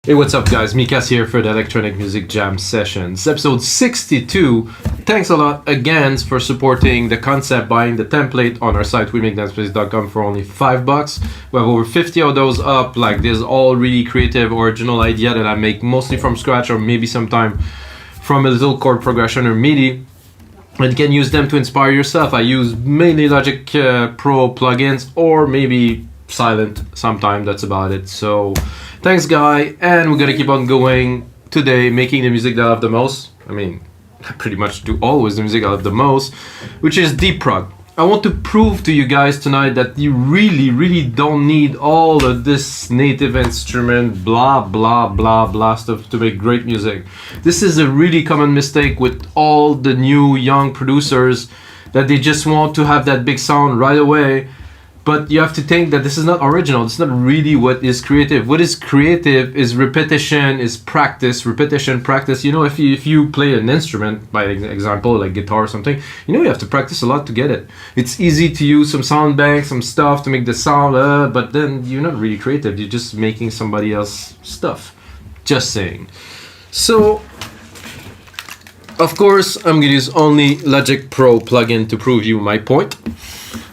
Hey, what's up guys, Mikas here for the Electronic Music Jam Sessions, episode 62. Thanks a lot again for supporting the concept, buying the template on our site, wemakedance.com for only $5. We have over 50 of those up, like this all really creative, original idea that I make mostly from scratch or maybe sometime from a little chord progression or MIDI. And you can use them to inspire yourself. I use mainly Logic Pro plugins or maybe Silent sometime, that's about it. So thanks guy, and we're gonna keep on going today, making the music that I love the most. I mean, I pretty much do always the music I love the most, which is deep prog. I want to prove to you guys tonight that you really don't need all of this native instrument blah blah stuff to make great music. This is a really common mistake with all the new young producers, that they just want to have that big sound right away. But you have to think that this is not original. It's not really what is creative. What is creative is repetition, is practice, repetition, practice. You know, if you play an instrument, by example, like guitar or something, you know you have to practice a lot to get it. It's easy to use some sound banks, some stuff to make the sound, but then you're not really creative. You're just making somebody else's stuff. Just saying. So, of course, I'm gonna use only Logic Pro plugin to prove you my point.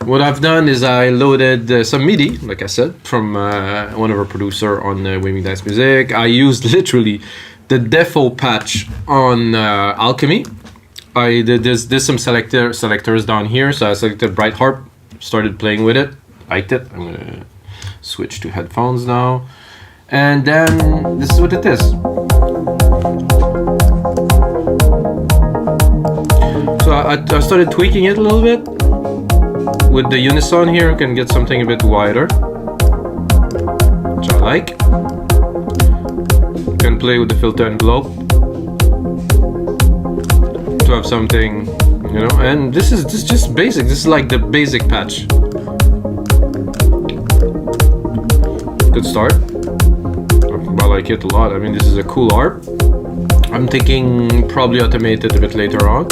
What I've done is I loaded some MIDI, like I said, from one of our producer on We Make Dance Music. I used literally the default patch on Alchemy. I did there's some selectors down here, so I selected Bright Harp, started playing with it, liked it. I'm gonna switch to headphones now, and then this is what it is. So I started tweaking it a little bit. With the unison here, you can get something a bit wider, which I like. You can play with the filter envelope to have something, you know. And this is just basic. This is like the basic patch. Good start. I like it a lot. I mean, this is a cool harp. I'm thinking probably automate it a bit later on.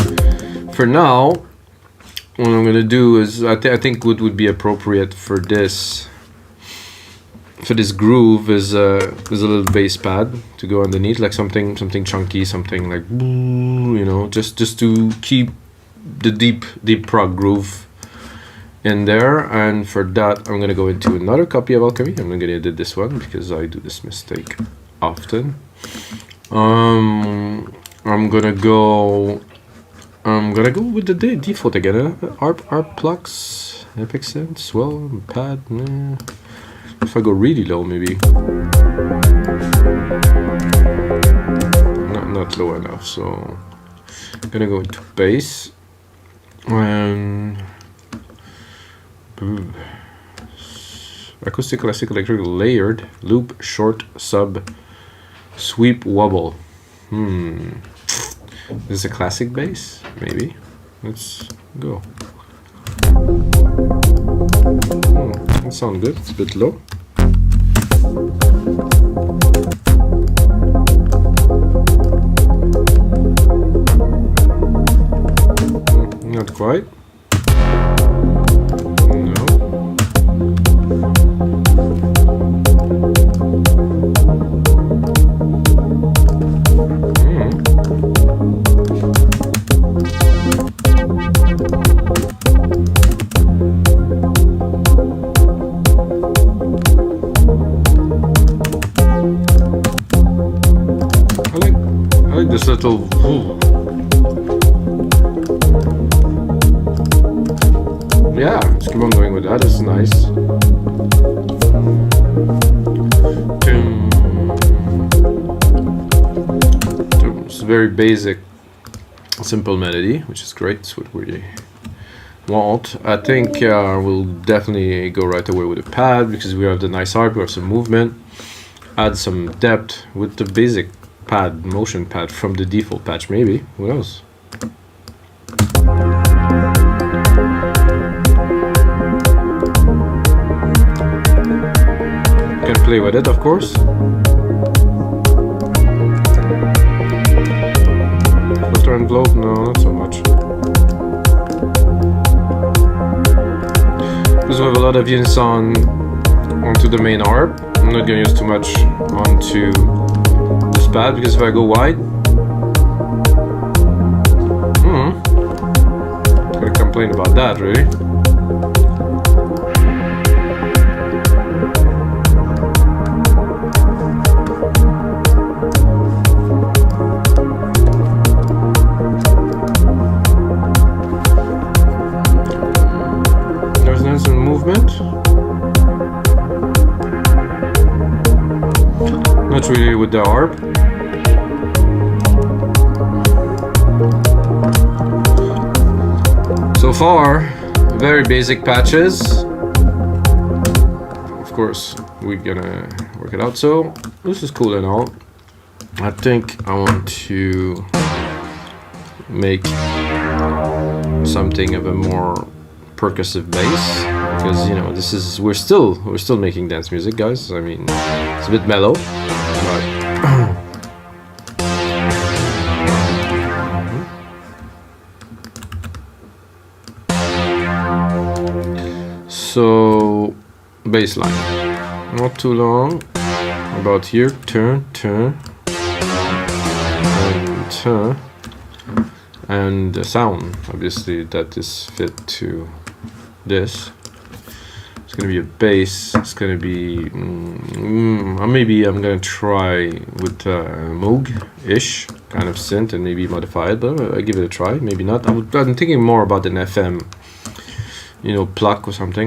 For now, what I'm gonna do is I think what would be appropriate for this groove is a little bass pad to go underneath, like something chunky, something like, you know, just to keep the deep prog groove in there. And for that, I'm gonna go into another copy of Alchemy. I'm not gonna edit this one because I do this mistake often. I'm gonna go with the default again. Arp plugs, epic synth, swell, pad. If I go really low, maybe not low enough. So I'm gonna go into bass and acoustic, classic, electric, layered, loop, short, sub, sweep, wobble. This is a classic bass, maybe. Let's go. That sounds good. It's a bit low. Not quite. No. I like this little. Yeah, let's keep on going with that. It's nice. It's a very basic, simple melody, which is great. It's what we want. I think we'll definitely go right away with a pad because we have the nice harp, we have some movement. Add some depth with the basic pad, motion pad from the default patch, maybe. Who knows? Can play with it, of course. Filter envelope, no, not so much. Because we have a lot of unison onto the main harp. I'm not gonna use too much onto bad because if I go wide, gonna complain about that, really. There's some movement. Not really with the harp. So far, very basic patches. Of course, we're gonna work it out. So this is cool and all. I think I want to make something of a more percussive bass, because you know this is we're still making dance music, guys. I mean, it's a bit mellow, but so bass line, not too long, about here, turn, and turn, and the sound obviously that is fit to this. It's gonna be a bass. It's gonna be maybe I'm gonna try with Moog-ish kind of synth and maybe modify it, but I give it a try. Maybe not. I'm thinking more about an FM, you know, pluck or something.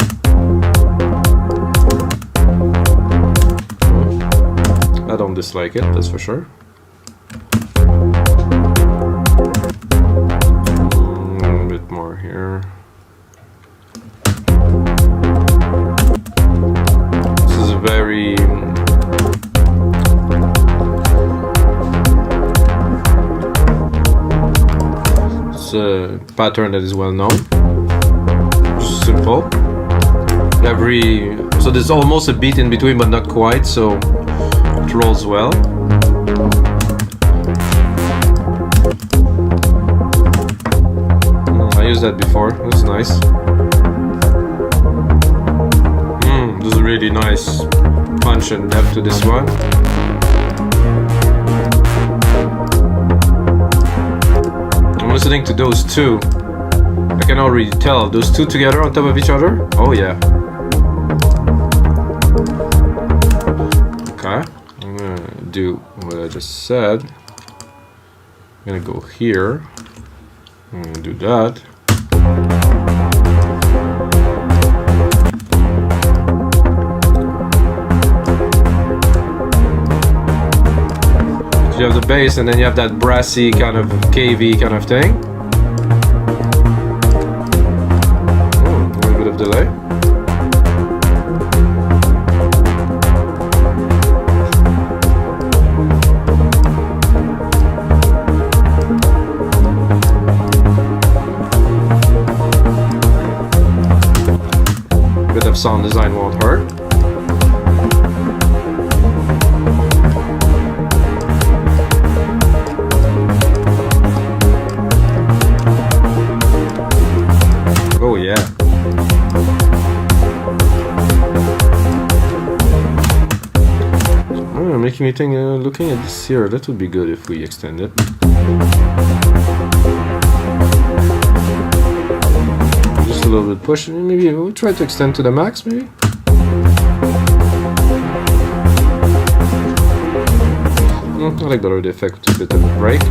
I don't dislike it, that's for sure. A bit more here. Very it's a pattern that is well known, simple. So there's almost a beat in between, but not quite, so it rolls well. I used that before, that's nice. There's a really nice punch and depth to this one. I'm listening to those two. I can already tell those two together on top of each other. Oh yeah. Okay, I'm gonna do what I just said. I'm gonna go here. I'm gonna do that. You have the bass and then you have that brassy kind of KV kind of thing. A little bit of delay. A bit of sound design won't hurt. Oh yeah. Oh, making me think, looking at this here, that would be good if we extend it. Just a little bit push, maybe we'll try to extend to the max, maybe? I like the effect with a bit of a break.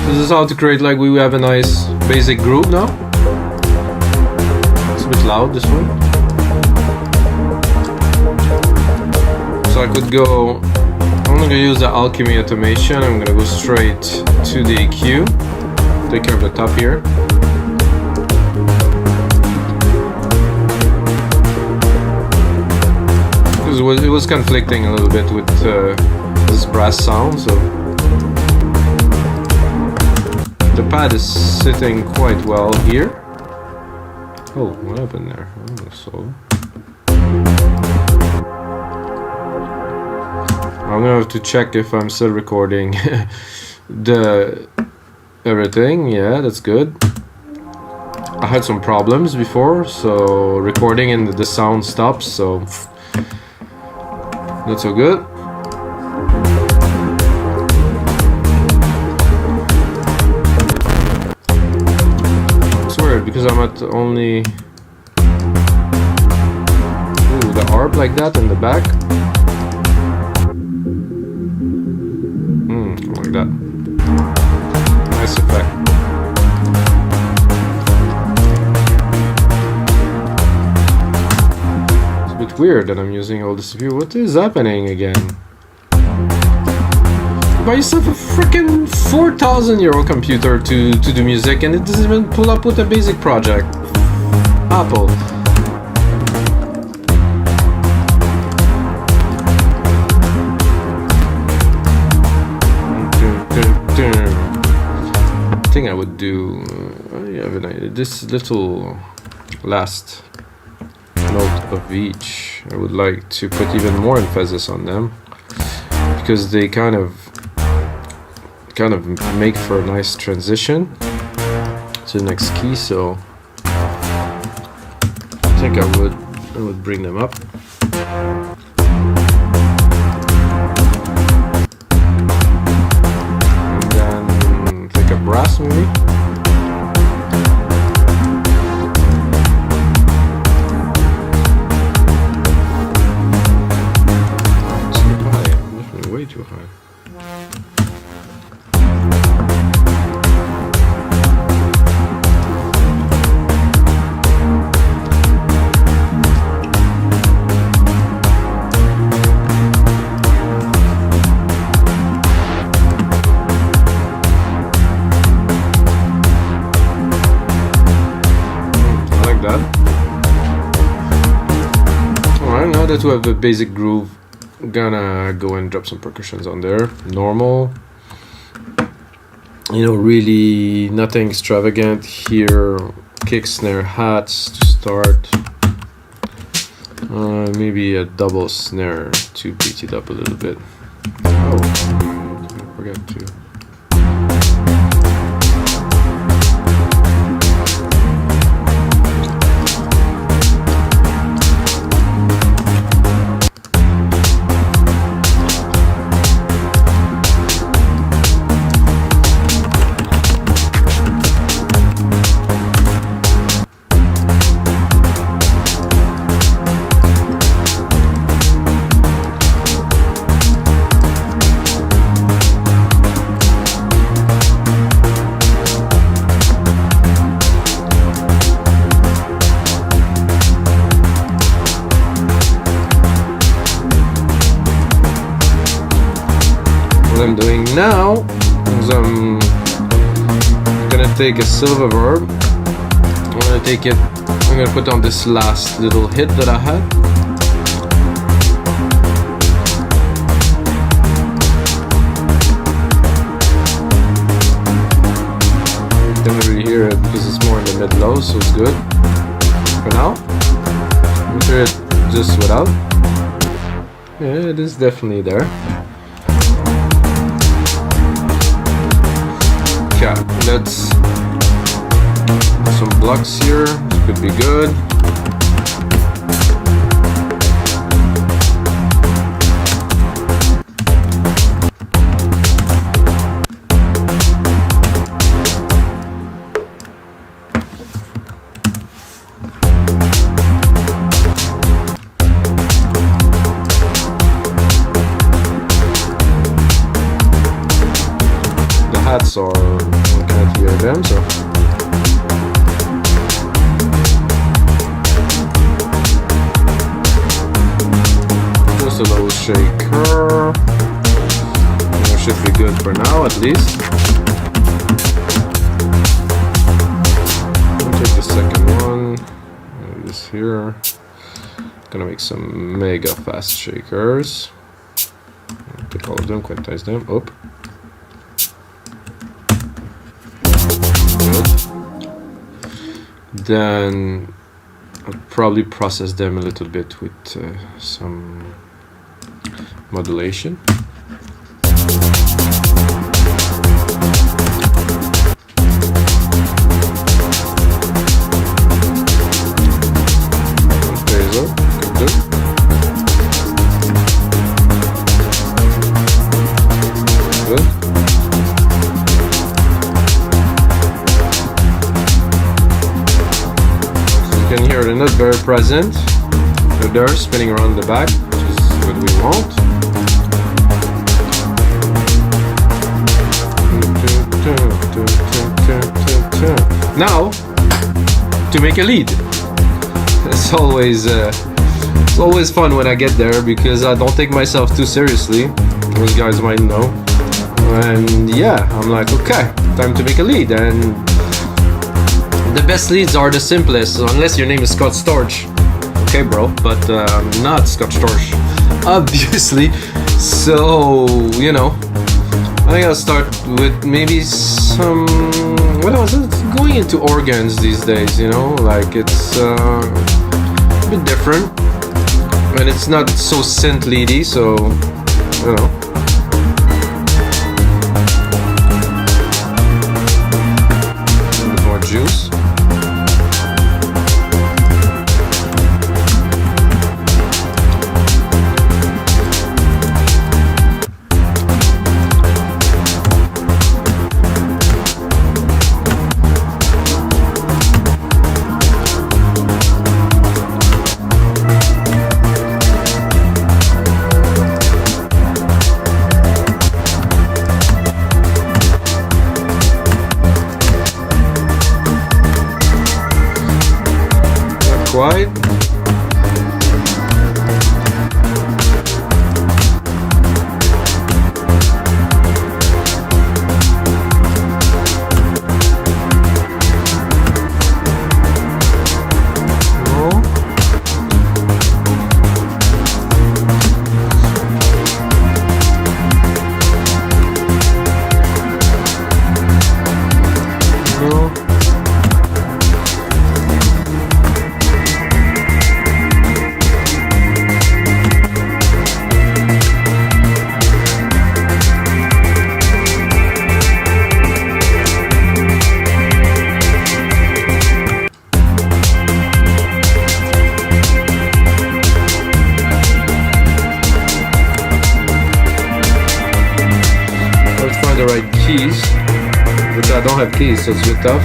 This is how to create, like, we have a nice basic groove now. It's a bit loud, this one. So I could go, I'm gonna use the Alchemy automation. I'm gonna go straight to the EQ. Take care of the top here. conflicting a little bit with this brass sound, so the pad is sitting quite well here. Oh, what happened there? Oh, so I'm gonna have to check if I'm still recording the everything. Yeah, that's good. I had some problems before, so recording and the sound stops, so not so good. It's weird because I'm at only the arp like that in the back. Like that. Nice effect. It's a bit weird that I'm using all this view. What is happening again? You buy yourself a freaking 4,000 euro computer to do music and it doesn't even pull up with a basic project. Apple. I think I would do this little last note of each. I would like to put even more emphasis on them because they kind of make for a nice transition to the next key. So I think I would bring them up. Brass maybe. Too high, definitely way too high. To have a basic groove, I'm gonna go and drop some percussions on there. Normal, really nothing extravagant here. Kick, snare, hats to start. Maybe a double snare to beat it up a little bit. Oh, I forgot to. I'm doing now is I'm gonna take a silver verb. I'm gonna put on this last little hit that I had. Don't really hear it because it's more in the mid-low, so it's good for now. I'm gonna hear it just without. Yeah, it is definitely there. Yeah, let's some blocks here. This could be good. The hats are, I can't hear them, so just a little shaker. That should be good for now, at least. I'll take the second one. Maybe this here. Gonna make some mega fast shakers. Take all of them, quantize them. Up. Good. Then I'll probably process them a little bit with some modulation. Not very present. They're spinning around the back, which is what we want. Now, to make a lead. It's always fun when I get there because I don't take myself too seriously. Those guys might know. And yeah, I'm like, okay, time to make a lead. And the best leads are the simplest, unless your name is Scott Storch. Okay, bro, but not Scott Storch, obviously. So, you know, I think I'll start with maybe some. What was it? Going into organs these days, you know, like it's a bit different, and it's not so synth leady, so you know. A bit more juice. Quite. The right keys, which I don't have keys, so it's a bit tough.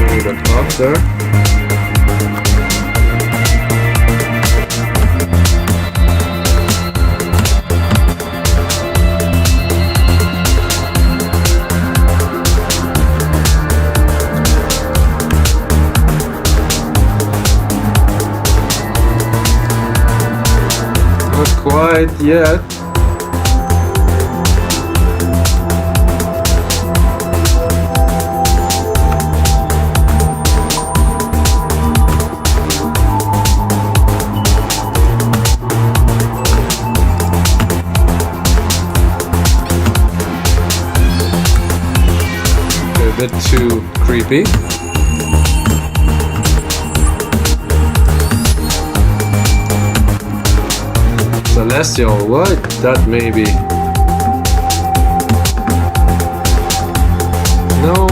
Move that up there. Quite yet. A bit too creepy. Celestial, what? That may be. No.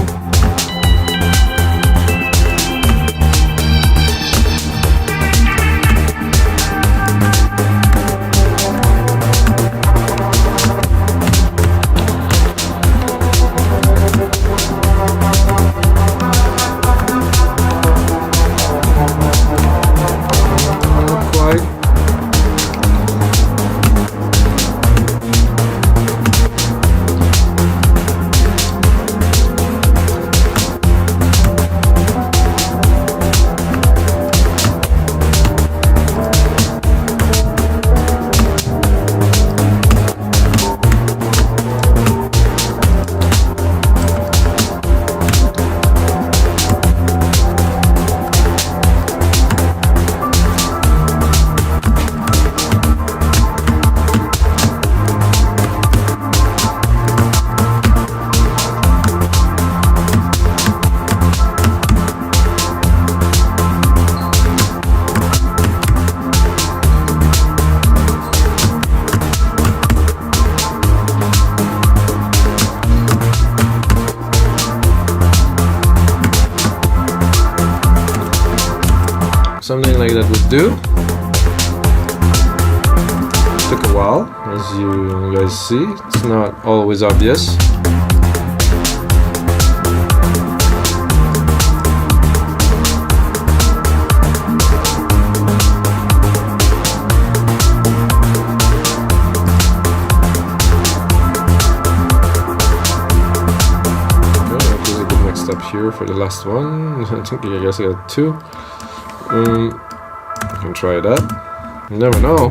Not quite. something like that would do. Took a while, as you guys see. It's not always obvious. Here for the last one. I think I guess I got 2. I can try that. You never know.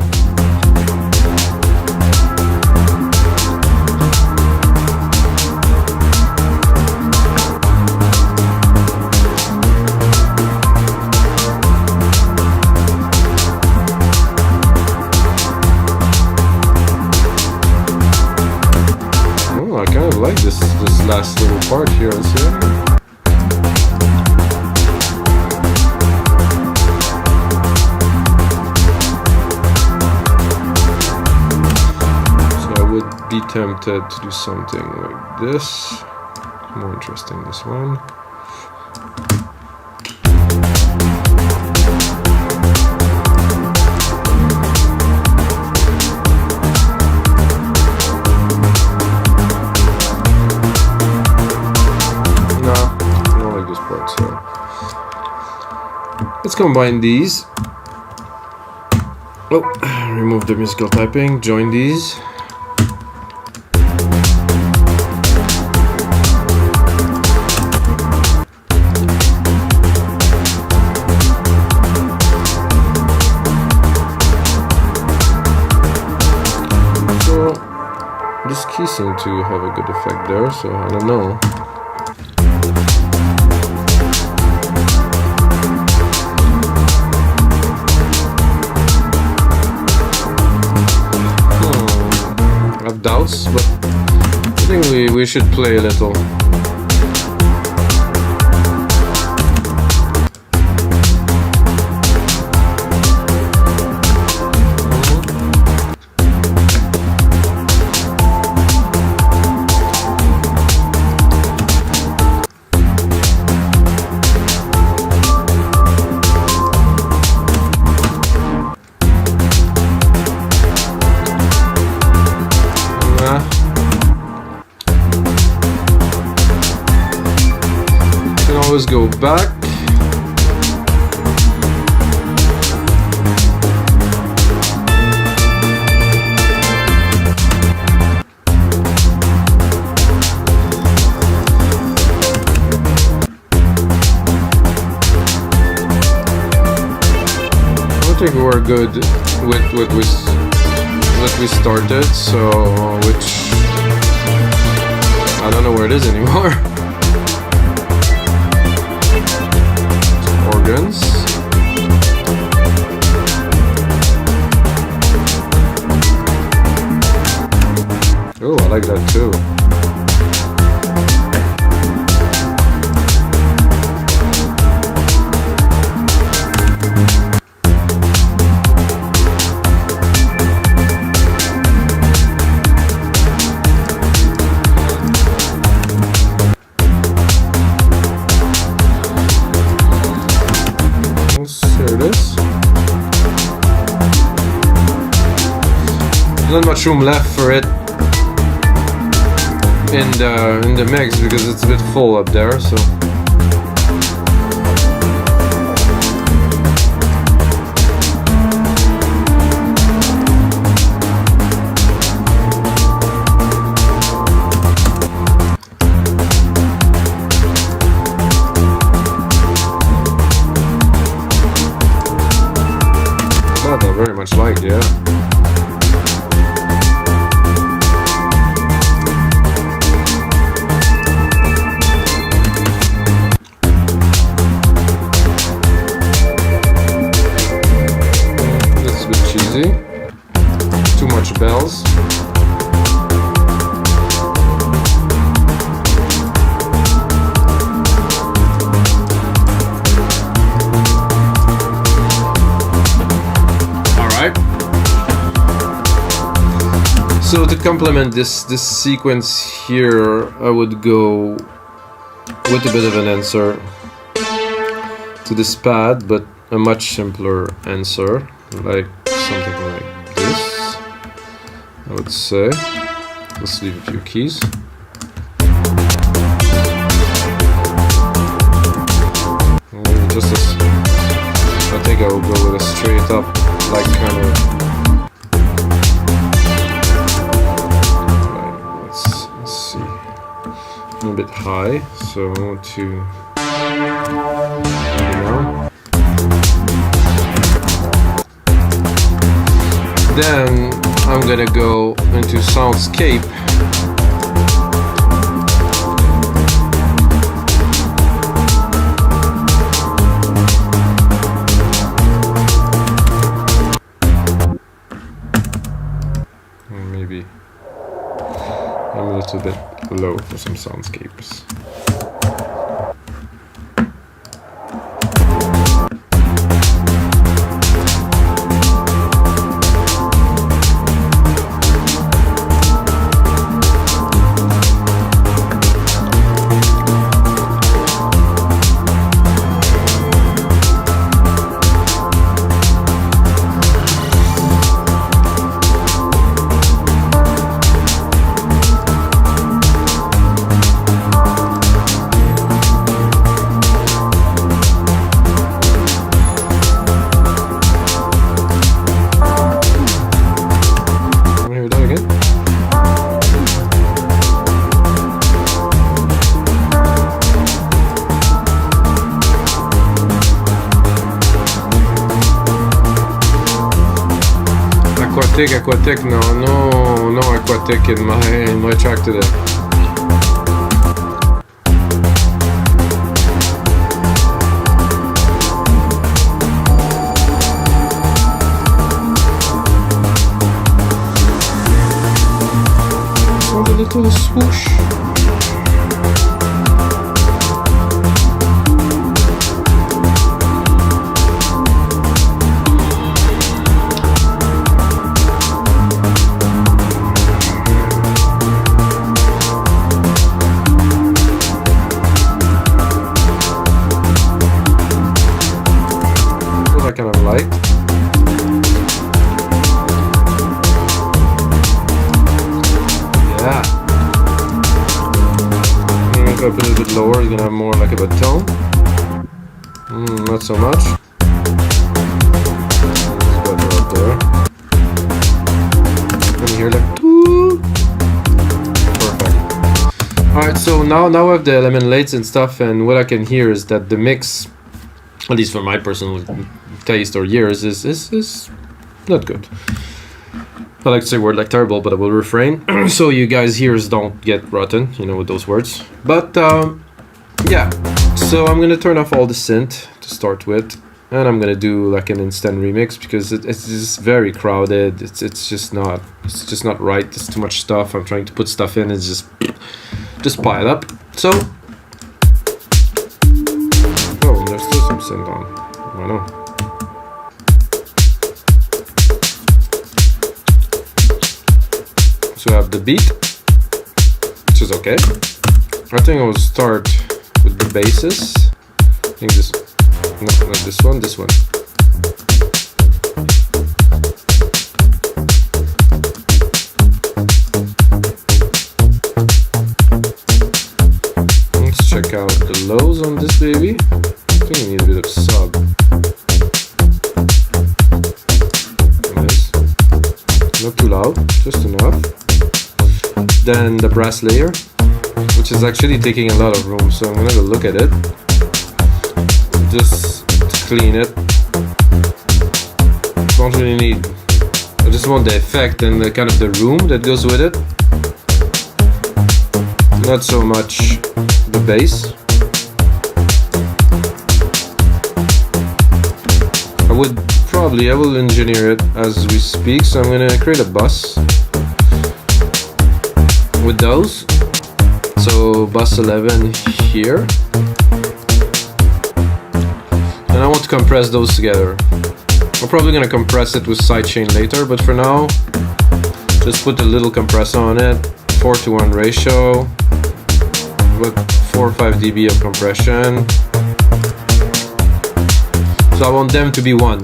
Oh, I kind of like this last little part here. Let's see. Be tempted to do something like this. More interesting, this one. No, I don't like this part, so let's combine these. Oh, remove the musical typing, join these. This key seemed to have a good effect there, so I don't know. I have doubts, but I think we should play a little. Always go back. I think we're good with what we started, so which I don't know where it is anymore. Organs. Oh, I like that too. Not much room left for it in the mix because it's a bit full up there, so that I very much like, yeah. Too much bells. All right. So to complement this sequence here, I would go with a bit of an answer to this pad, but a much simpler answer, like something like this, I would say. Let's leave a few keys. Just as, I think I will go with a straight up, like kind of. Let's see, a bit high, so I want to, you know. Then I'm gonna go into Soundscape. Maybe I'm a little bit low for some soundscapes. Aquatic, no aquatic in my track today. Oh, the little swoosh. Kind of like. Yeah. If I put it a bit lower, it's gonna have more like a tone. Not so much. It's better up there. And here, like, perfect. Alright, so now I have the element lates and stuff, and what I can hear is that the mix, at least for my personal taste or years, is not good. I like to say word like terrible, but I will refrain. So you guys' ears don't get rotten, you know, with those words. But yeah, so I'm gonna turn off all the synth to start with, and I'm gonna do like an instant remix because it's just very crowded. It's just not right. There's too much stuff. I'm trying to put stuff in. It's just pile up. So there's still some synth on. I know. So I have the beat, which is okay. I think I will start with the basses. I think this, no, not this one, this one. Let's check out the lows on this baby. I think we need a bit of sub. Not too loud, just enough. Then the brass layer, which is actually taking a lot of room, so I'm gonna go look at it just to clean it. Don't really need, I just want the effect and the kind of the room that goes with it, not so much the bass. I will engineer it as we speak, so I'm gonna create a bus with those. So bus 11 here, and I want to compress those together. I'm probably gonna compress it with sidechain later, but for now just put a little compressor on it, 4:1 ratio with 4 or 5 dB of compression. So I want them to be one.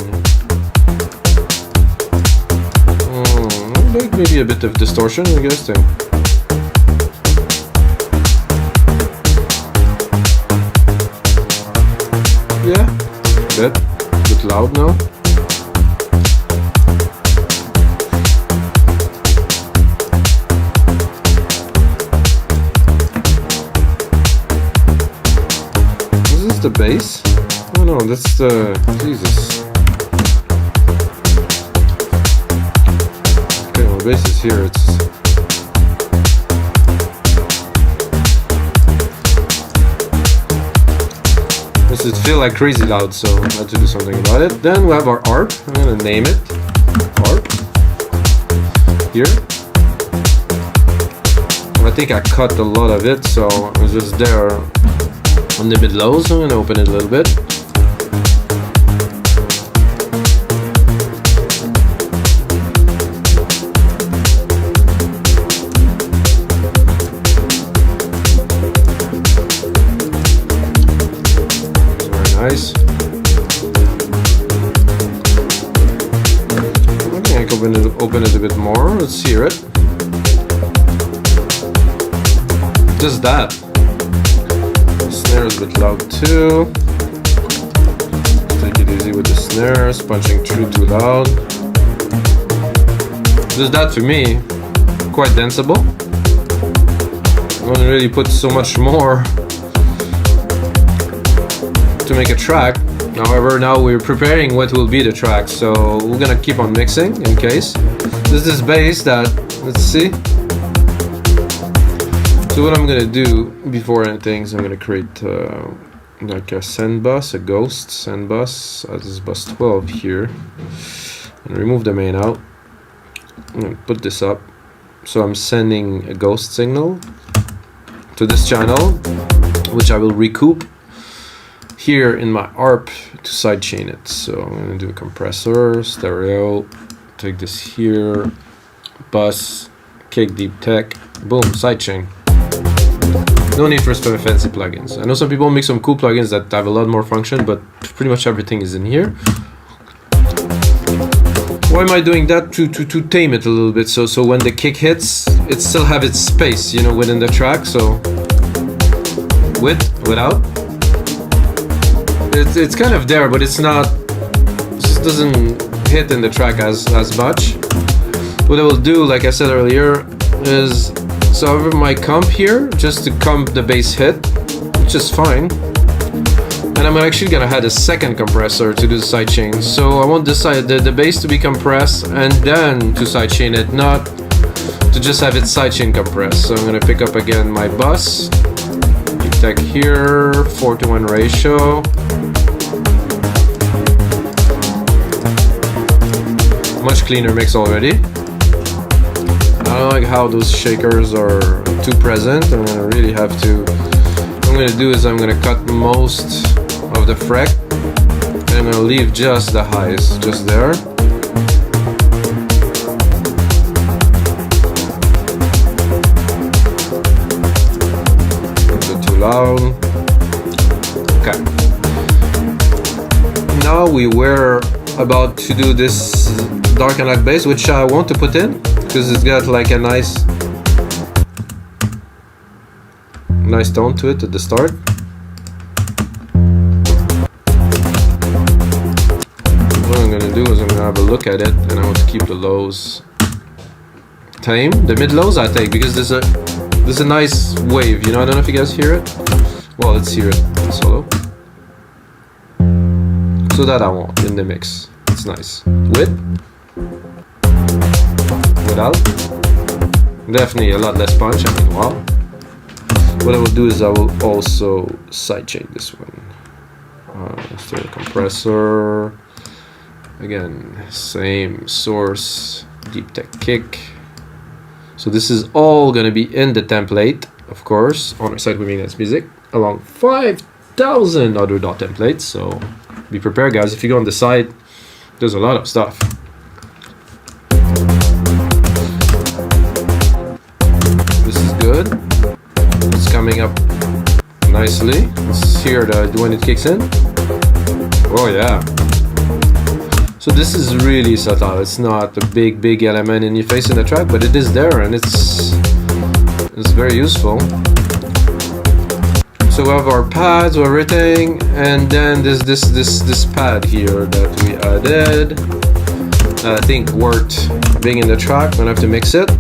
Maybe a bit of distortion, I guess, too. Yeah, a bit loud now. Is this the bass? Oh no, that's the... Jesus. Okay, well, the bass is here, it's... It feels like crazy loud, so I had to do something about it. Then we have our arp. I'm gonna name it arp here. I think I cut a lot of it, so it was just there on the mid low. So I'm gonna open it a little bit. Nice. I think I can open it a bit more. Let's hear it. Just that. The snare is a bit loud too. Take it easy with the snares. Punching through too loud. Just that to me, quite danceable. I wouldn't really put so much more to make a track. However, now we're preparing what will be the track, so we're gonna keep on mixing in case. There's this bass that, let's see. So what I'm gonna do before anything is I'm gonna create like a send bus, a ghost send bus. This is bus 12 here, and remove the main out. I'm gonna put this up, so I'm sending a ghost signal to this channel, which I will recoup here in my arp to sidechain it. So I'm gonna do a compressor, stereo, take this here, bus, kick, deep tech, boom, sidechain. No need for some fancy plugins. I know some people make some cool plugins that have a lot more function, but pretty much everything is in here. Why am I doing that? To tame it a little bit, so when the kick hits, it still have its space, you know, within the track. So without. It's kind of there, but it's not. It just doesn't hit in the track as much. What I will do, like I said earlier, is so over my comp here, just to comp the bass hit, which is fine. And I'm actually gonna add a second compressor to do the sidechain. So I want this side, the bass to be compressed and then to sidechain it, not to just have it sidechain compressed. So I'm gonna pick up again my bus, deep tech here, 4:1 ratio. Much cleaner mix already. I don't like how those shakers are too present. I'm gonna really have to. What I'm gonna do is I'm gonna cut most of the freq, and I'm gonna leave just the highs, just there. A bit too loud. Okay. Now we were about to do this dark and light bass, which I want to put in because it's got like a nice tone to it at the start. What I'm gonna do is I'm gonna have a look at it, and I want to keep the lows tame. The mid lows I take because there's a nice wave, you know. I don't know if you guys hear it. Well, let's hear it in solo. So that I want in the mix. It's nice. Without, definitely a lot less punch. I mean, wow. What I will do is I will also sidechain this one. Stereo compressor. Again, same source, deep tech kick. So this is all gonna be in the template, of course, on our site with Magnets Music, along 5,000 other dot templates. So be prepared, guys. If you go on the site, there's a lot of stuff. This is good. It's coming up nicely. Let's hear when it kicks in. Oh yeah. So this is really subtle. It's not a big element in your face in the track, but it is there, and it's very useful. So we have our pads, everything, and then there's this pad here that we added. I think worth being in the track. I'm gonna have to mix it.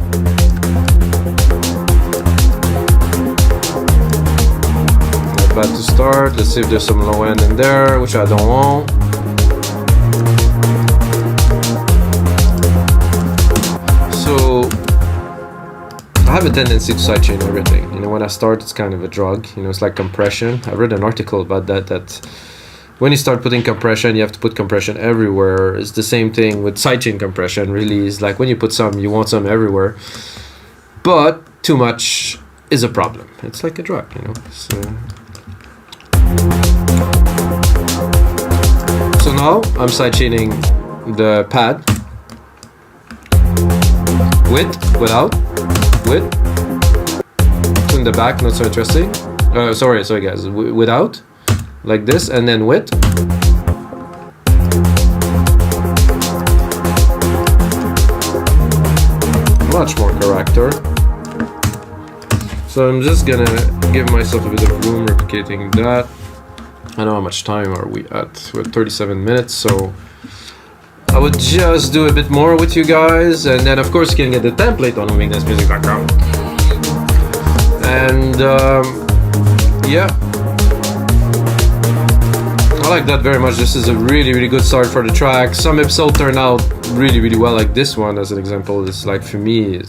Not bad to start. Let's see if there's some low end in there, which I don't want. So I have a tendency to sidechain everything. You know, when I start, it's kind of a drug. You know, it's like compression. I read an article about that when you start putting compression, you have to put compression everywhere. It's the same thing with sidechain compression, really. It's like when you put some, you want some everywhere. But too much is a problem. It's like a drug, you know. So now I'm sidechaining the pad. With, without, with. In the back, not so interesting. Sorry guys. Without. Like this, and then with. Much more character. So I'm just gonna give myself a bit of room replicating that. I don't know how much time are we at. We're at 37 minutes, so I would just do a bit more with you guys, and then of course you can get the template on weaknessmusic.com. And yeah. I like that very much. This is a really good start for the track. Some episodes turn out really well, like this one as an example. It's like, for me,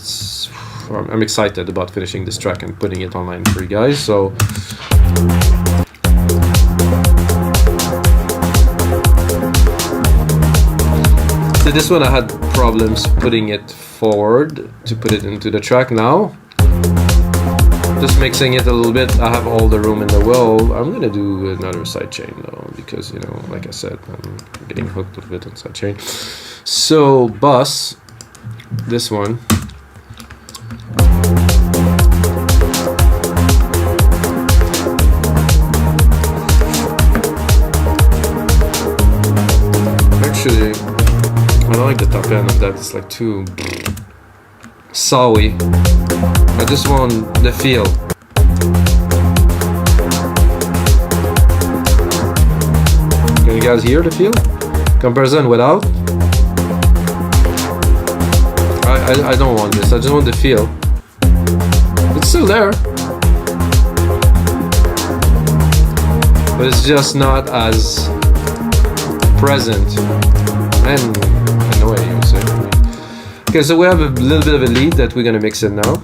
I'm excited about finishing this track and putting it online for you guys. So this one I had problems putting it forward to put it into the track. Now just mixing it a little bit. I have all the room in the world. I'm gonna do another sidechain though, because, you know, like I said, I'm getting hooked a bit on sidechain. So bus, this one. Actually, I don't like the top end of that. It's like too sawy. I just want the feel. Can you guys hear the feel? Comparison without. I don't want this. I just want the feel. It's still there, but it's just not as present and annoying, you say. Okay, so we have a little bit of a lead that we're gonna mix in now.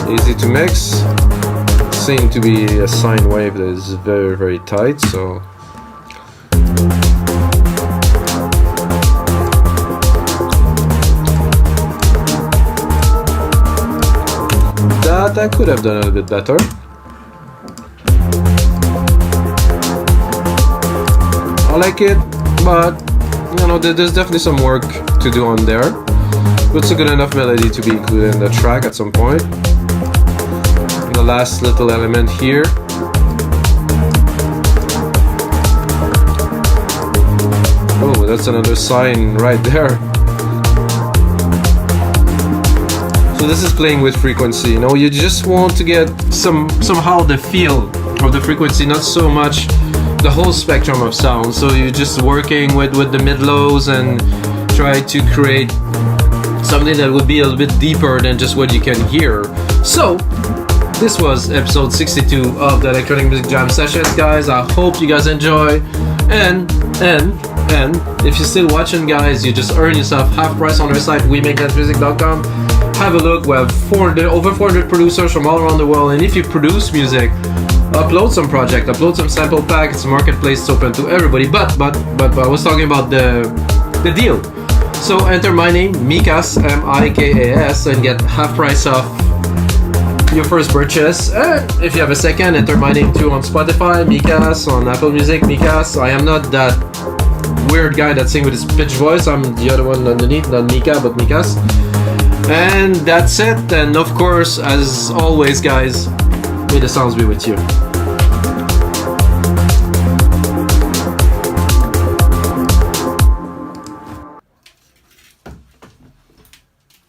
Easy to mix. Seems to be a sine wave that is very tight, so that I could have done a little bit better. I like it, but you know, there's definitely some work to do on there. But it's a good enough melody to be included in the track at some point. The last little element here. Oh, that's another sign right there. So this is playing with frequency. You know, you just want to get somehow the feel of the frequency, not so much the whole spectrum of sound. So you're just working with the mid-lows and try to create something that would be a little bit deeper than just what you can hear. So this was episode 62 of the Electronic Music Jam Sessions, guys. I hope you guys enjoy. And if you're still watching, guys, you just earn yourself half price on our site, wemakethatmusic.com. Have a look. We have over 400 producers from all around the world. And if you produce music, upload some project, upload some sample pack. It's a marketplace, it's open to everybody. But I was talking about the deal. So enter my name, Mikas, M-I-K-A-S, and get half price off your first purchase. And if you have a second, enter my name too on Spotify, Mikas, on Apple Music, Mikas. I am not that weird guy that sings with his pitch voice. I'm the other one underneath, not Mika, but Mikas. And that's it. And of course, as always, guys, may the sounds be with you.